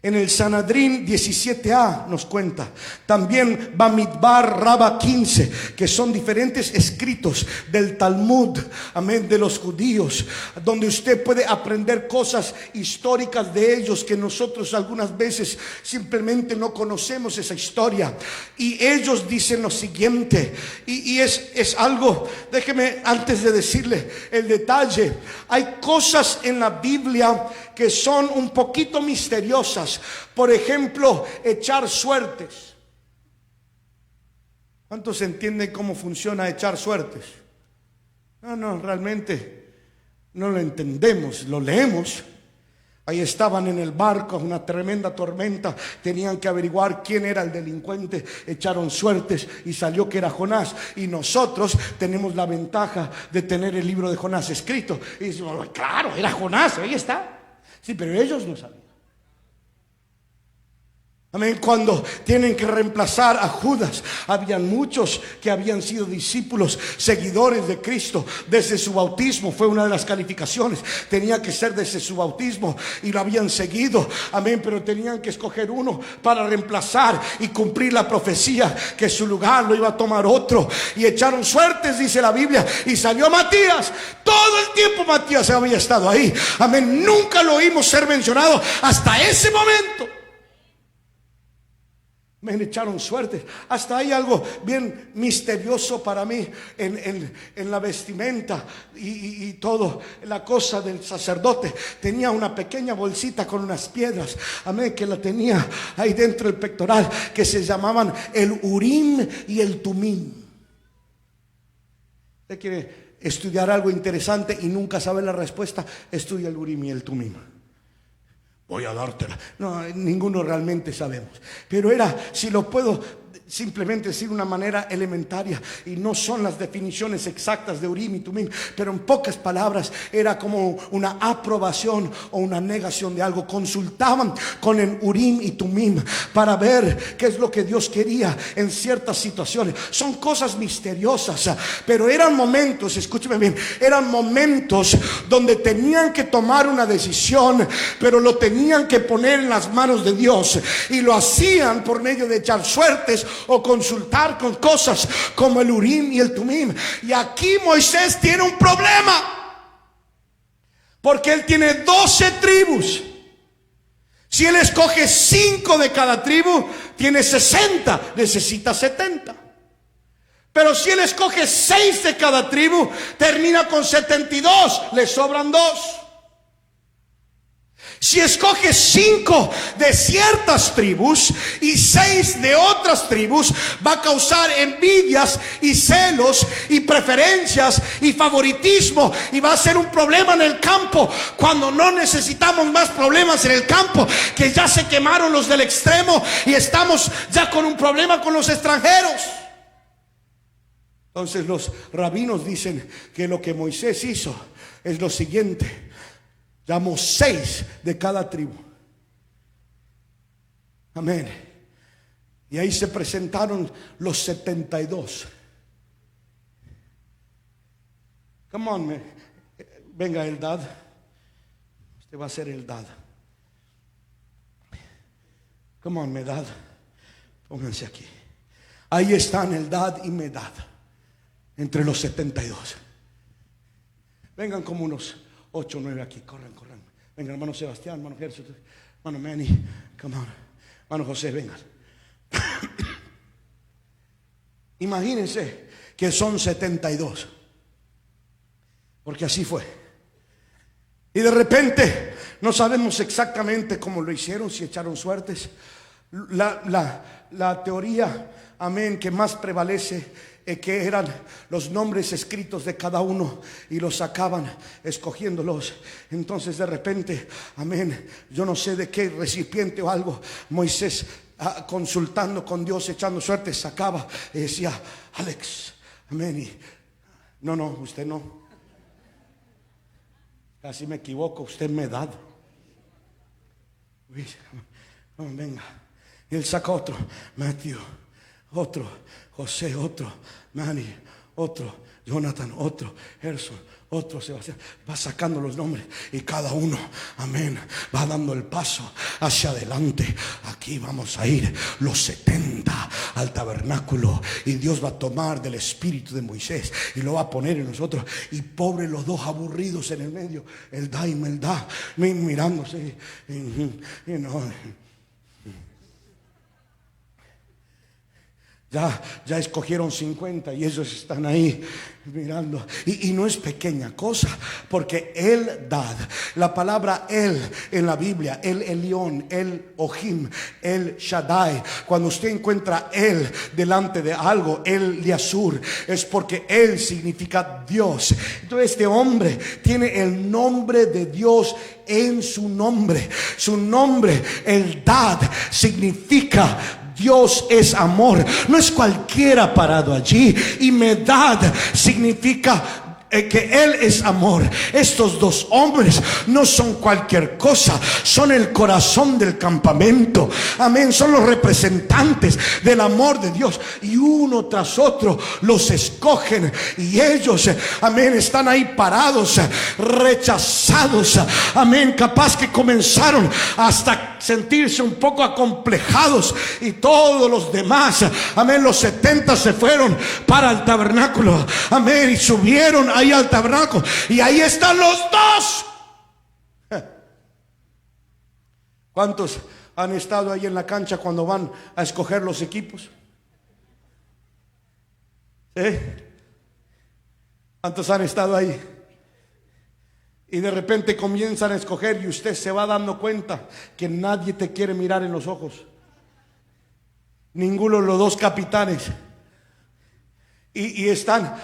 En el Sanedrín 17a nos cuenta, también Bamidbar Raba 15, que son diferentes escritos del Talmud, amén, de los judíos, donde usted puede aprender cosas históricas de ellos que nosotros algunas veces simplemente no conocemos esa historia. Y ellos dicen lo siguiente, y es algo, déjeme antes de decirle el detalle, hay cosas en la Biblia que son un poquito misteriosas. Por ejemplo, echar suertes. ¿Cuántos entienden cómo funciona echar suertes? No, realmente no lo entendemos, lo leemos. Ahí estaban en el barco, una tremenda tormenta, tenían que averiguar quién era el delincuente, echaron suertes y salió que era Jonás. Y nosotros tenemos la ventaja de tener el libro de Jonás escrito. Y decimos: claro, era Jonás, ahí está. Sí, pero ellos no sabían. Amén. Cuando tienen que reemplazar a Judas, habían muchos que habían sido discípulos, seguidores de Cristo desde su bautismo. Fue una de las calificaciones, tenía que ser desde su bautismo y lo habían seguido. Amén. Pero tenían que escoger uno para reemplazar y cumplir la profecía, que su lugar lo iba a tomar otro. Y echaron suertes, dice la Biblia, y salió Matías. Todo el tiempo Matías había estado ahí. Amén. Nunca lo oímos ser mencionado hasta ese momento. Me echaron suerte. Hasta hay algo bien misterioso para mí en la vestimenta y todo. La cosa del sacerdote tenía una pequeña bolsita con unas piedras, amén, que la tenía ahí dentro del pectoral, que se llamaban el Urim y el Tumim. ¿Usted quiere estudiar algo interesante y nunca sabe la respuesta? Estudia el Urim y el Tumim. Voy a dártela. No, ninguno realmente sabemos. Pero era, si lo puedo simplemente decir de una manera elementaria, y no son las definiciones exactas de Urim y Tumim, pero en pocas palabras era como una aprobación o una negación de algo. Consultaban con el Urim y Tumim para ver qué es lo que Dios quería en ciertas situaciones. Son cosas misteriosas, pero eran momentos, escúcheme bien, eran momentos donde tenían que tomar una decisión, pero lo tenían que poner en las manos de Dios, y lo hacían por medio de echar suertes o consultar con cosas como el Urim y el Tumim. Y aquí Moisés tiene un problema, porque él tiene 12 tribus. Si él escoge 5 de cada tribu, tiene 60, necesita 70. Pero si él escoge 6 de cada tribu, termina con 72, le sobran 2. Si escoge 5 de ciertas tribus y 6 de otras tribus, va a causar envidias y celos y preferencias y favoritismo, y va a ser un problema en el campo, cuando no necesitamos más problemas en el campo, que ya se quemaron los del extremo y estamos ya con un problema con los extranjeros. Entonces los rabinos dicen que lo que Moisés hizo es lo siguiente: llamó 6 de cada tribu. Amén. Y ahí se presentaron los 72. Come on, venga Eldad. Usted va a ser Eldad. Come on, Medad. Pónganse aquí. Ahí están Eldad y Medad, entre los 72. Vengan como unos 8 o 9 aquí. Corran. Vengan, hermano Sebastián, hermano Gerson, hermano Manny. Come on. Hermano José, vengan. Imagínense que son 72. Porque así fue. Y de repente no sabemos exactamente cómo lo hicieron, si echaron suertes. La teoría, amén, que más prevalece es que eran los nombres escritos de cada uno y los sacaban escogiéndolos. Entonces de repente, amén, yo no sé de qué recipiente o algo, Moisés consultando con Dios, echando suerte, sacaba y decía: Alex, amén. Y no, usted no. Casi me equivoco, usted me da. Venga. Y él saca otro, Matthew, otro, José, otro, Manny, otro, Jonathan, otro, Gerson, otro, Sebastián. Va sacando los nombres y cada uno, amén, va dando el paso hacia adelante. Aquí vamos a ir los 70 al tabernáculo, y Dios va a tomar del espíritu de Moisés y lo va a poner en nosotros. Y pobre los dos aburridos en el medio, Eldad y Meldad, mirándose. Ya escogieron 50 y ellos están ahí mirando. Y no es pequeña cosa, porque Eldad, la palabra El en la Biblia, El Elión, El Ohim, El Shaddai, cuando usted encuentra El delante de algo, El Liasur, es porque El significa Dios. Entonces este hombre tiene el nombre de Dios en su nombre. Su nombre, Eldad, significa Dios es amor. No es cualquiera parado allí. Y Medad significa que Él es amor. Estos dos hombres no son cualquier cosa, son el corazón del campamento. Amén. Son los representantes del amor de Dios, y uno tras otro los escogen, y ellos, amén, están ahí parados, rechazados. Amén. Capaz que comenzaron hasta sentirse un poco acomplejados, y todos los demás, amén, los 70 se fueron para el tabernáculo, amén, y subieron ahí al tabernáculo, y ahí están los dos. ¿Cuántos han estado ahí en la cancha cuando van a escoger los equipos? ¿Cuántos han estado ahí? Y de repente comienzan a escoger, y usted se va dando cuenta que nadie te quiere mirar en los ojos. Ninguno de los dos capitanes. Y están,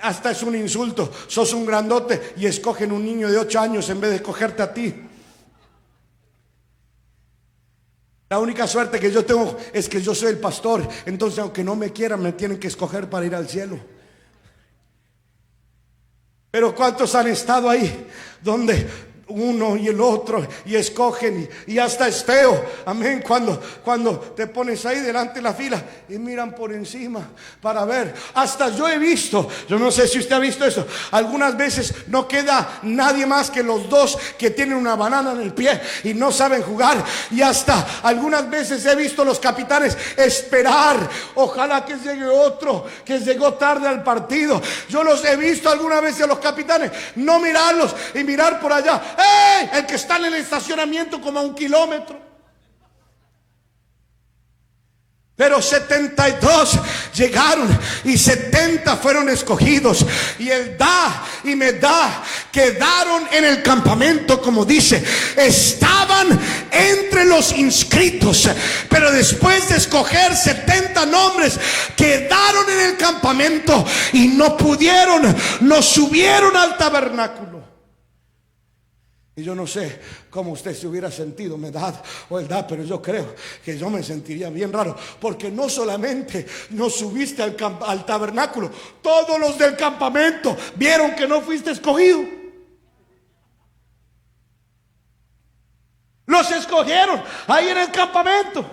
hasta es un insulto. Sos un grandote y escogen un niño de 8 años en vez de escogerte a ti. La única suerte que yo tengo es que yo soy el pastor. Entonces, aunque no me quieran, me tienen que escoger para ir al cielo. Pero ¿cuántos han estado ahí donde uno y el otro y escogen, y hasta es feo, amén, cuando te pones ahí delante de la fila y miran por encima para ver? Hasta yo he visto, yo no sé si usted ha visto eso, algunas veces no queda nadie más que los dos que tienen una banana en el pie y no saben jugar, y hasta algunas veces he visto los capitanes esperar, ojalá que llegue otro que llegó tarde al partido. Yo los he visto algunas veces a los capitanes no mirarlos y mirar por allá. ¡Ey! El que está en el estacionamiento como a 1 kilómetro. Pero 72 llegaron y 70 fueron escogidos, y Eldad y Medad quedaron en el campamento, como dice, estaban entre los inscritos. Pero después de escoger 70 nombres, quedaron en el campamento y no subieron al tabernáculo. Y yo no sé cómo usted se hubiera sentido, Medad o Eldad, pero yo creo que yo me sentiría bien raro, porque no solamente no subiste al tabernáculo, todos los del campamento vieron que no fuiste escogido. Los escogieron ahí en el campamento.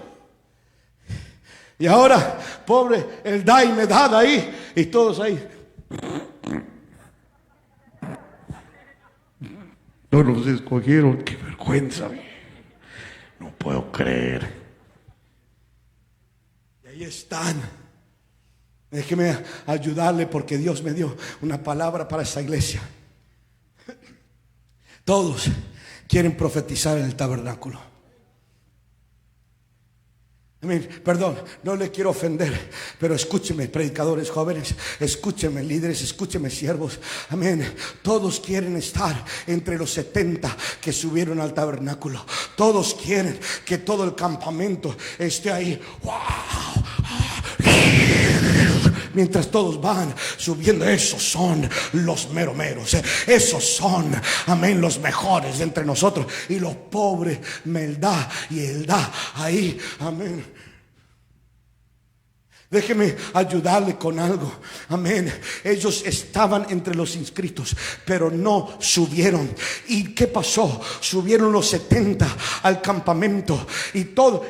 Y ahora, pobre, el da y me da ahí. Y todos ahí. No nos escogieron, qué vergüenza. No puedo creer. Y ahí están. Déjeme ayudarle porque Dios me dio una palabra para esta iglesia. Todos quieren profetizar en el tabernáculo. Amén. Perdón, no le quiero ofender, pero escúcheme, predicadores jóvenes, escúcheme, líderes, escúcheme, siervos. Amén. Todos quieren estar entre los 70 que subieron al tabernáculo. Todos quieren que todo el campamento esté ahí. ¡Wow! Mientras todos van subiendo, esos son los meromeros, esos son, amén, los mejores de entre nosotros. Y los pobres me el da y él da ahí, amén. Déjeme ayudarle con algo. Amén. Ellos estaban entre los inscritos, pero no subieron. ¿Y qué pasó? Subieron los 70 al campamento y todo,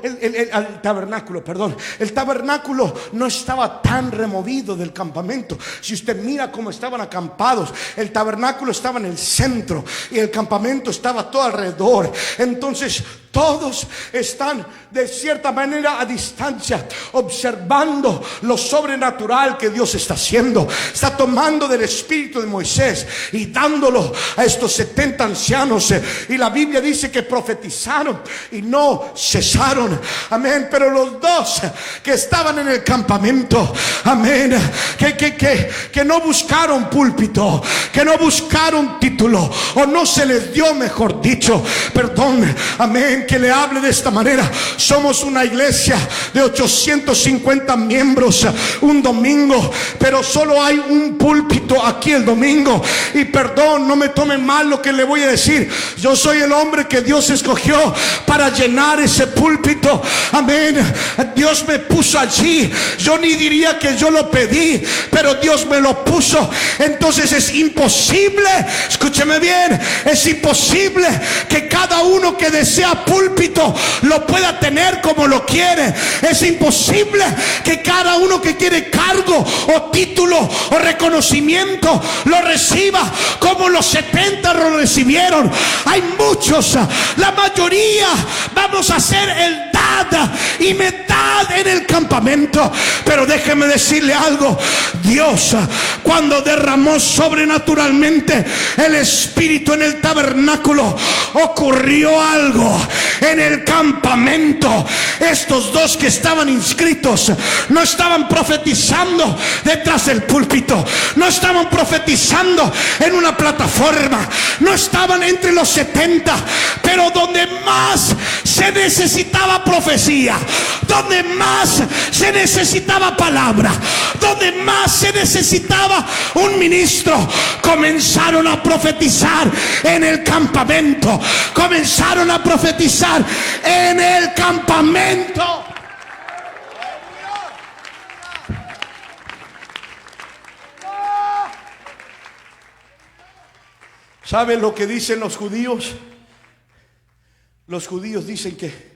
al tabernáculo, perdón. El tabernáculo no estaba tan removido del campamento. Si usted mira cómo estaban acampados, el tabernáculo estaba en el centro y el campamento estaba todo alrededor. Entonces todos están de cierta manera a distancia, observando lo sobrenatural que Dios está haciendo. Está tomando del espíritu de Moisés y dándolo a estos 70 ancianos. Y la Biblia dice que profetizaron y no cesaron. Amén. Pero los dos que estaban en el campamento, amén, que no buscaron púlpito, que no buscaron título, o no se les dio, mejor dicho, perdón, amén, que le hable de esta manera. Somos una iglesia de 850 miembros un domingo, pero solo hay un púlpito aquí el domingo. Y perdón, no me tomen mal lo que le voy a decir. Yo soy el hombre que Dios escogió para llenar ese púlpito. Amén. Dios me puso allí. Yo ni diría que yo lo pedí, pero Dios me lo puso. Entonces es imposible, escúcheme bien, es imposible que cada uno que desea púlpito lo pueda tener como lo quiere. Es imposible que cada uno que quiere cargo o título o reconocimiento lo reciba como los 70 lo recibieron. Hay muchos, la mayoría vamos a hacer el dad y metad en el campamento. Pero déjeme decirle algo. Dios, cuando derramó sobrenaturalmente el Espíritu en el tabernáculo, ocurrió algo en el campamento. Estos dos que estaban inscritos no estaban profetizando detrás del púlpito, no estaban profetizando en una plataforma, no estaban entre los 70, pero donde más se necesitaba profecía, donde más se necesitaba palabra, donde más se necesitaba un ministro, comenzaron a profetizar en el campamento. Comenzaron a profetizar en el campamento. ¿Saben lo que dicen los judíos? Los judíos dicen que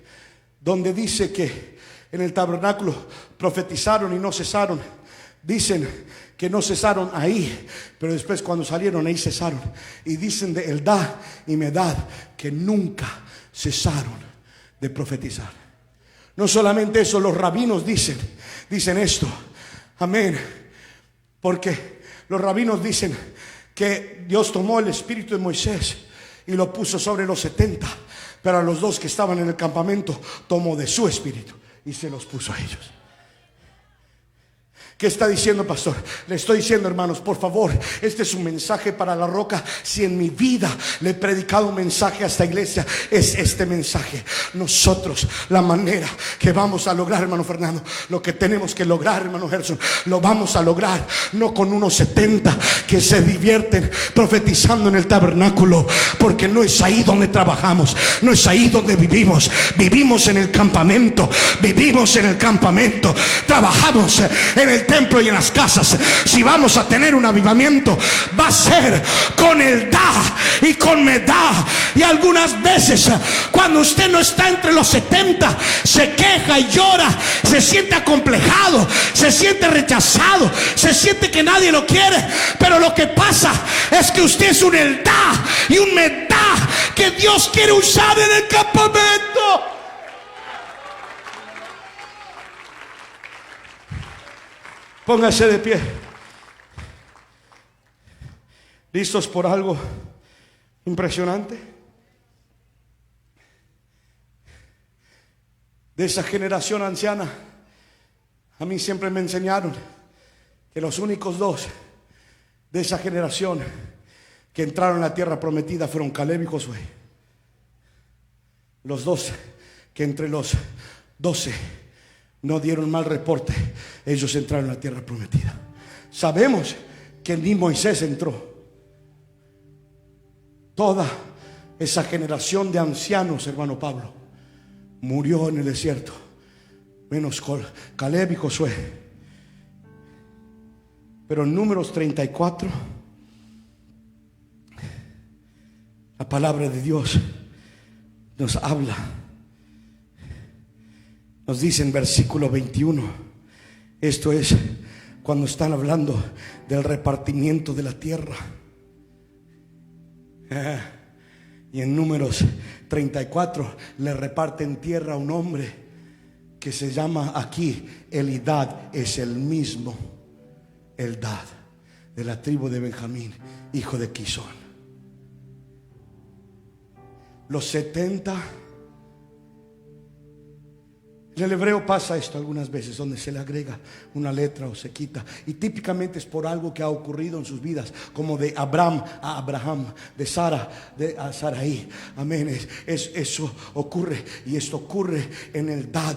donde dice que en el tabernáculo profetizaron y no cesaron, dicen que no cesaron ahí, pero después cuando salieron ahí cesaron. Y dicen de Eldad y Medad que nunca cesaron de profetizar. No solamente eso, los rabinos dicen esto, amén, porque los rabinos dicen que Dios tomó el espíritu de Moisés y lo puso sobre los 70, pero a los dos que estaban en el campamento tomó de su espíritu y se los puso a ellos. ¿Qué está diciendo, pastor? Le estoy diciendo, hermanos, por favor, este es un mensaje para La Roca. Si en mi vida le he predicado un mensaje a esta iglesia, es este mensaje. Nosotros, la manera que vamos a lograr, hermano Fernando, lo que tenemos que lograr, hermano Gerson, lo vamos a lograr no con unos 70 que se divierten profetizando en el tabernáculo, porque no es ahí donde trabajamos, no es ahí donde vivimos. Vivimos en el campamento, vivimos en el campamento, trabajamos en el templo y en las casas, si vamos a tener un avivamiento, va a ser con el da y con me da. Y algunas veces cuando usted no está entre los 70, se queja y llora, se siente acomplejado, se siente rechazado, se siente que nadie lo quiere. Pero lo que pasa es que usted es un el da y un me da que Dios quiere usar en el campamento. Póngase de pie. ¿Listos por algo impresionante? De esa generación anciana, a mí siempre me enseñaron que los únicos dos de esa generación que entraron a la tierra prometida fueron Caleb y Josué. Los dos que entre los 12 no dieron mal reporte, ellos entraron a la tierra prometida. Sabemos que ni Moisés entró. Toda esa generación de ancianos, hermano Pablo, murió en el desierto, menos Caleb y Josué. Pero en Números 34, la palabra de Dios nos habla. Nos dice en versículo 21, esto es cuando están hablando del repartimiento de la tierra. Y en Números 34 le reparten tierra a un hombre que se llama aquí Elidad, es el mismo Eldad, de la tribu de Benjamín, hijo de Quisón. Los 70. En el hebreo pasa esto algunas veces, donde se le agrega una letra o se quita, y típicamente es por algo que ha ocurrido en sus vidas, como de Abraham a Abraham, de Sara a Sarai. Amén. Eso ocurre, y esto ocurre en el Dad,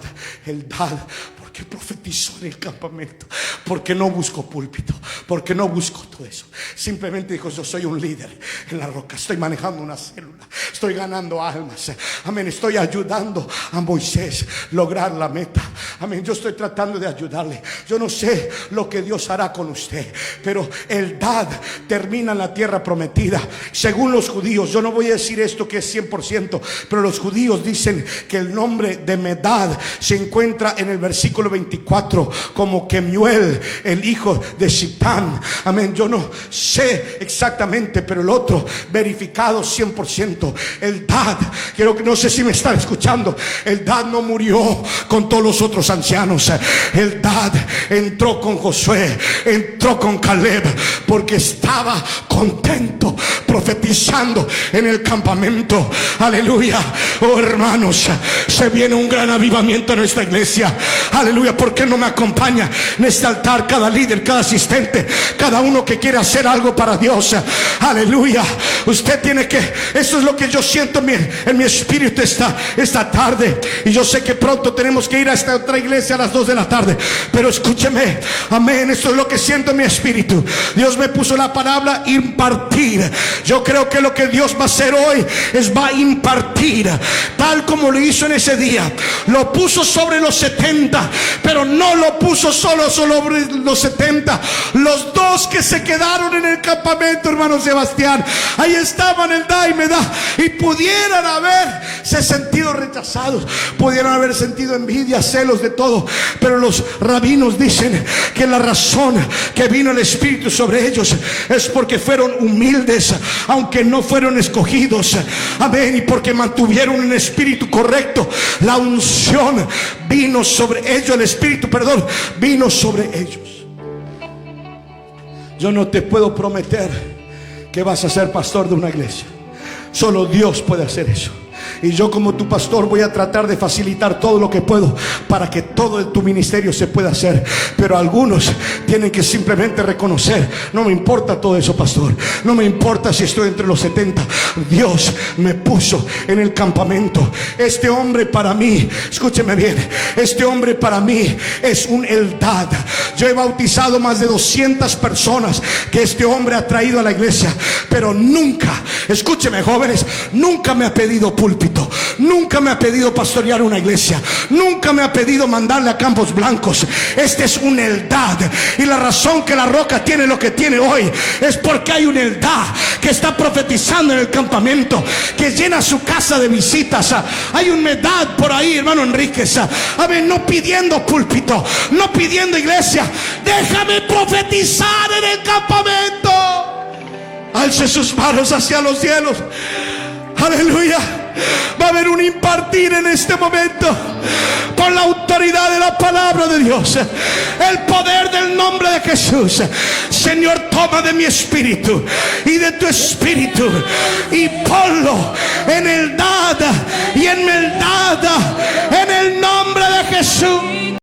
porque profetizó en el campamento, porque no buscó púlpito, porque no buscó todo eso. Simplemente dijo: yo soy un líder en la roca, estoy manejando una célula, estoy ganando almas. Amén. Estoy ayudando a Moisés lograr la meta. Amén. Yo estoy tratando de ayudarle. Yo no sé lo que Dios hará con usted, pero el Dad termina en la tierra prometida. Según los judíos, yo no voy a decir esto que es 100%, pero los judíos dicen que el nombre de Medad se encuentra en el versículo 24 como Kemuel, el hijo de Shitán. Amén. Yo no sé exactamente, pero el otro verificado 100%. El Dad, quiero que, no sé si me están escuchando, el Dad no murió con todos los otros ancianos. El Dad entró con Josué, entró con Caleb, porque estaba contento profetizando en el campamento. Aleluya. Oh hermanos, se viene un gran avivamiento en nuestra iglesia. Aleluya. ¿Por qué no me acompaña en este altar cada líder, cada asistente, cada uno que quiere hacer algo para Dios? Aleluya. Usted tiene que, eso es lo que yo siento en mi espíritu esta tarde. Y yo sé que pronto tenemos que ir a esta otra iglesia a las 2 de la tarde, pero escúcheme, amén, esto es lo que siento en mi espíritu. Dios me puso la palabra impartir. Yo creo que lo que Dios va a hacer hoy es va a impartir, tal como lo hizo en ese día. Lo puso sobre los 70, pero no lo puso solo sobre los 70. Los dos que se quedaron en el campamento, hermano Sebastián, ahí estaban el da y me da, y pudieran haberse sentido rechazados, pudieran haber sentido envidia, celos, de todo, pero los rabinos dicen que la razón que vino el Espíritu sobre ellos es porque fueron humildes, aunque no fueron escogidos. Amén. Y porque mantuvieron un espíritu correcto, la unción vino sobre ellos, el Espíritu, perdón, vino sobre ellos. Yo no te puedo prometer que vas a ser pastor de una iglesia. Solo Dios puede hacer eso. Y yo, como tu pastor, voy a tratar de facilitar todo lo que puedo para que todo tu ministerio se pueda hacer. Pero algunos tienen que simplemente reconocer: no me importa todo eso, pastor, no me importa si estoy entre los 70. Dios me puso en el campamento. Este hombre para mí, escúcheme bien, este hombre para mí es un Eldad. Yo he bautizado más de 200 personas que este hombre ha traído a la iglesia, pero nunca, escúcheme jóvenes, nunca me ha pedido púlpito. púlpito, nunca me ha pedido pastorear una iglesia, nunca me ha pedido mandarle a Campos Blancos. Este es un Eldad, y la razón que La Roca tiene lo que tiene hoy es porque hay un Eldad que está profetizando en el campamento, que llena su casa de visitas. Hay un Medad por ahí, hermano Enríquez, amén, no pidiendo púlpito, no pidiendo iglesia. Déjame profetizar en el campamento. Alce sus manos hacia los cielos. Aleluya. Va a haber un impartir en este momento por la autoridad de la palabra de Dios, el poder del nombre de Jesús. Señor, toma de mi espíritu y de tu espíritu y ponlo en Eldad y en Meldad, en el nombre de Jesús.